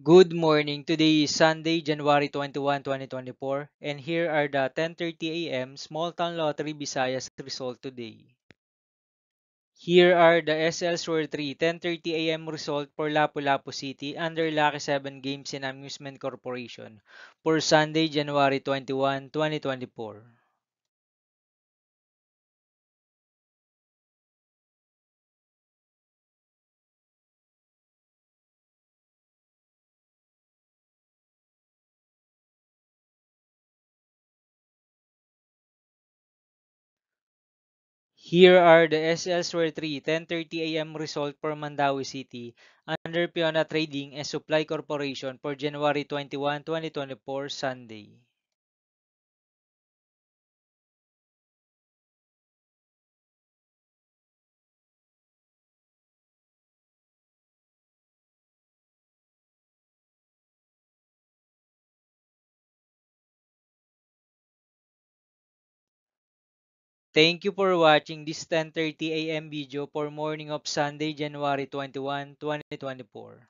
Good morning. Today is Sunday, January 21, 2024, and here are the 10:30 a.m. Small Town Lottery Visayas result today. Here are the SL Store 3 10:30 a.m. result for Lapu-Lapu City under Lucky 7 Games and Amusement Corporation for Sunday, January 21, 2024. Here are the SL Store 3 10:30 a.m. result for Mandawi City under Piona Trading and Supply Corporation for January 21, 2024, Sunday. Thank you for watching this 10:30 a.m. video for morning of Sunday, January 21, 2024.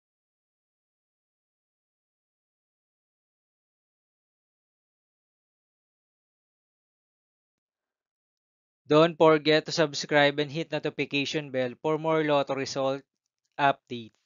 Don't forget to subscribe and hit notification bell for more lotto result updates.